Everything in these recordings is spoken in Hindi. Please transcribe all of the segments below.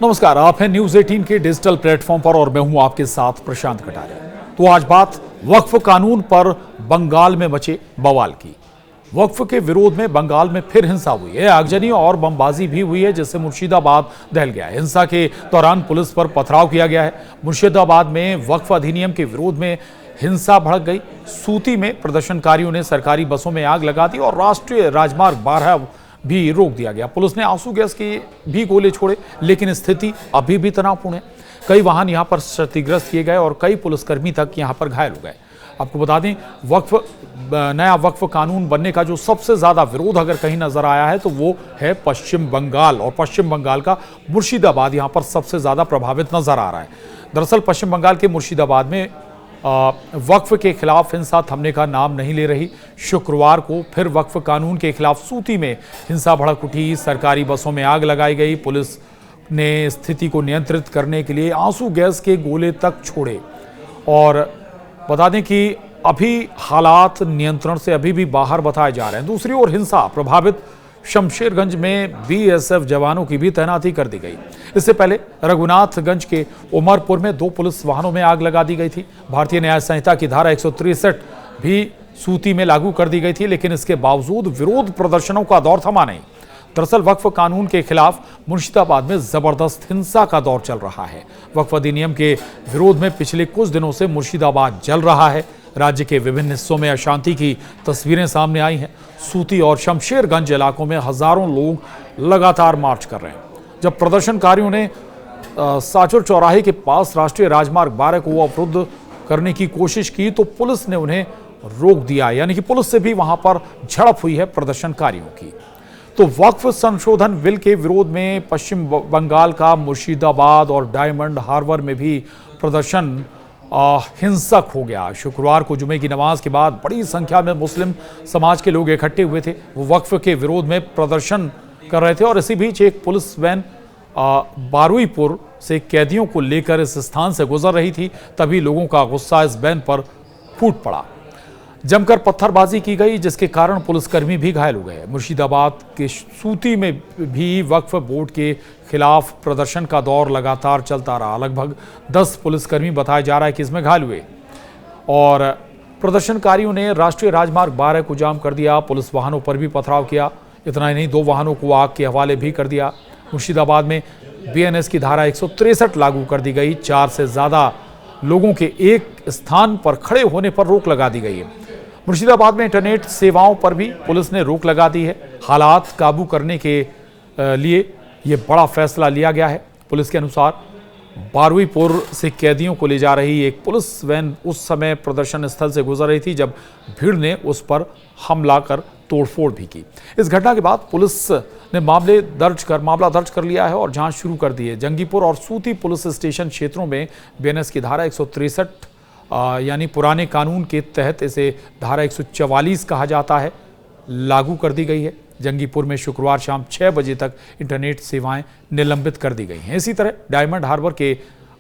नमस्कार, आप हैं न्यूज 18 के डिजिटल प्लेटफॉर्म पर और मैं हूं आपके साथ प्रशांत कटारिया। तो आज बात वक्फ कानून पर बंगाल में मचे बवाल की। वक्फ के विरोध में बंगाल में फिर हिंसा हुई है, आगजनी और बमबाजी भी हुई है, जिससे मुर्शिदाबाद दहल गया है। हिंसा के दौरान पुलिस पर पथराव किया गया है। मुर्शिदाबाद में वक्फ अधिनियम के विरोध में हिंसा भड़क गई। सूती में प्रदर्शनकारियों ने सरकारी बसों में आग लगा दी और राष्ट्रीय राजमार्ग 12 भी रोक दिया गया। पुलिस ने आंसू गैस के भी गोले छोड़े, लेकिन स्थिति अभी भी तनावपूर्ण है। कई वाहन यहां पर क्षतिग्रस्त किए गए और कई पुलिसकर्मी तक यहां पर घायल हो गए। आपको बता दें, नया वक्फ कानून बनने का जो सबसे ज्यादा विरोध अगर कहीं नजर आया है तो वो है पश्चिम बंगाल, और पश्चिम बंगाल का मुर्शिदाबाद यहां पर सबसे ज्यादा प्रभावित नजर आ रहा है। दरअसल पश्चिम बंगाल के मुर्शिदाबाद में वक्फ के खिलाफ हिंसा थमने का नाम नहीं ले रही। शुक्रवार को फिर वक्फ कानून के खिलाफ सूती में हिंसा भड़क उठी। सरकारी बसों में आग लगाई गई। पुलिस ने स्थिति को नियंत्रित करने के लिए आंसू गैस के गोले तक छोड़े। और बता दें कि अभी हालात नियंत्रण से अभी भी बाहर बताए जा रहे हैं। दूसरी ओर हिंसा प्रभावित शमशेरगंज में बीएसएफ जवानों की भी तैनाती कर दी गई। इससे पहले रघुनाथगंज के उमरपुर में 2 पुलिस वाहनों में आग लगा दी गई थी। भारतीय न्याय संहिता की धारा 163 भी सूती में लागू कर दी गई थी, लेकिन इसके बावजूद विरोध प्रदर्शनों का दौर थमा नहीं। दरअसल वक्फ कानून के खिलाफ मुर्शिदाबाद में जबरदस्त हिंसा का दौर चल रहा है। वक्फ अधिनियम के विरोध में पिछले कुछ दिनों से मुर्शिदाबाद जल रहा है। राज्य के विभिन्न हिस्सों में अशांति की तस्वीरें सामने आई हैं। सूती और शमशेरगंज इलाकों में हजारों लोग लगातार मार्च कर रहे हैं। जब प्रदर्शनकारियों ने साचुर चौराहे के पास राष्ट्रीय राजमार्ग 12 को अवरुद्ध करने की कोशिश की तो पुलिस ने उन्हें रोक दिया, यानी कि पुलिस से भी वहां पर झड़प हुई है प्रदर्शनकारियों की। तो वक्फ संशोधन बिल के विरोध में पश्चिम बंगाल का मुर्शिदाबाद और डायमंड हार्बर में भी प्रदर्शन हिंसक हो गया। शुक्रवार को जुमे की नमाज के बाद बड़ी संख्या में मुस्लिम समाज के लोग इकट्ठे हुए थे। वो वक्फ के विरोध में प्रदर्शन कर रहे थे और इसी बीच एक पुलिस वैन बारुईपुर से कैदियों को लेकर इस स्थान से गुजर रही थी। तभी लोगों का गुस्सा इस वैन पर फूट पड़ा। जमकर पत्थरबाजी की गई, जिसके कारण पुलिसकर्मी भी घायल हो गए। मुर्शिदाबाद के सूती में भी वक्फ बोर्ड के खिलाफ प्रदर्शन का दौर लगातार चलता रहा। लगभग 10 पुलिसकर्मी बताया जा रहा है कि इसमें घायल हुए और प्रदर्शनकारियों ने राष्ट्रीय राजमार्ग 12 को जाम कर दिया। पुलिस वाहनों पर भी पथराव किया। इतना ही नहीं, 2 वाहनों को आग के हवाले भी कर दिया। मुर्शिदाबाद में बीएनएस की धारा 163 लागू कर दी गई। 4 से ज्यादा लोगों के एक स्थान पर खड़े होने पर रोक लगा दी गई है। मुर्शिदाबाद में इंटरनेट सेवाओं पर भी पुलिस ने रोक लगा दी है। हालात काबू करने के लिए यह बड़ा फैसला लिया गया है। पुलिस के अनुसार बारुईपुर से कैदियों को ले जा रही एक पुलिस वैन उस समय प्रदर्शन स्थल से गुजर रही थी जब भीड़ ने उस पर हमला कर तोड़फोड़ भी की। इस घटना के बाद पुलिस ने मामला दर्ज कर लिया है और जांच शुरू कर दी है। जंगीपुर और सूती पुलिस स्टेशन क्षेत्रों में बीएनएस की धारा 163 यानी पुराने कानून के तहत इसे धारा 144 कहा जाता है, लागू कर दी गई है। जंगीपुर में शुक्रवार शाम 6 बजे तक इंटरनेट सेवाएं निलंबित कर दी गई हैं। इसी तरह डायमंड हार्बर के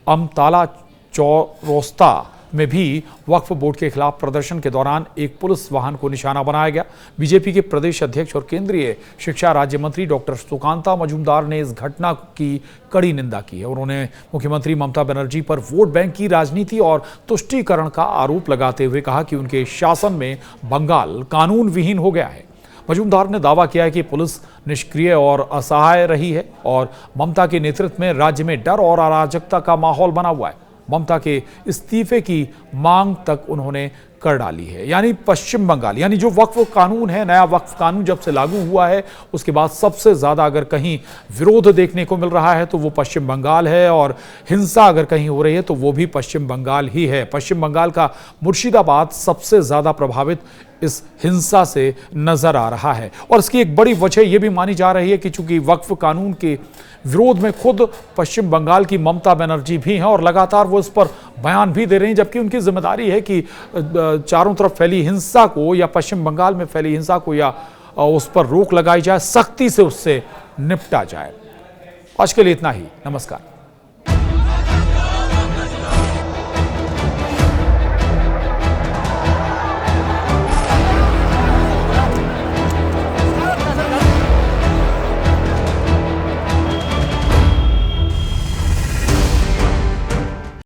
अमताला चौरास्ता में भी वक्फ बोर्ड के खिलाफ प्रदर्शन के दौरान एक पुलिस वाहन को निशाना बनाया गया। बीजेपी के प्रदेश अध्यक्ष और केंद्रीय शिक्षा राज्य मंत्री डॉक्टर सुकांता मजूमदार ने इस घटना की कड़ी निंदा की है। उन्होंने मुख्यमंत्री ममता बनर्जी पर वोट बैंक की राजनीति और तुष्टीकरण का आरोप लगाते हुए कहा कि उनके शासन में बंगाल कानून विहीन हो गया है। मजूमदार ने दावा किया है कि पुलिस निष्क्रिय और असहाय रही है और ममता के नेतृत्व में राज्य में डर और अराजकता का माहौल बना हुआ है। ममता के इस्तीफे की मांग तक उन्होंने कर डाली है। यानी पश्चिम बंगाल, यानी जो वक्फ कानून है, नया वक्फ कानून जब से लागू हुआ है उसके बाद सबसे ज्यादा अगर कहीं विरोध देखने को मिल रहा है तो वो पश्चिम बंगाल है, और हिंसा अगर कहीं हो रही है तो वो भी पश्चिम बंगाल ही है। पश्चिम बंगाल का मुर्शिदाबाद सबसे ज्यादा प्रभावित इस हिंसा से नजर आ रहा है। और इसकी एक बड़ी वजह यह भी मानी जा रही है कि चूंकि वक्फ कानून के विरोध में खुद पश्चिम बंगाल की ममता बनर्जी भी हैं और लगातार वो इस पर बयान भी दे रही हैं, जबकि उनकी जिम्मेदारी है कि चारों तरफ फैली हिंसा को या पश्चिम बंगाल में फैली हिंसा को या उस पर रोक लगाई जाए, सख्ती से उससे निपटा जाए। आज के लिए इतना ही। नमस्कार।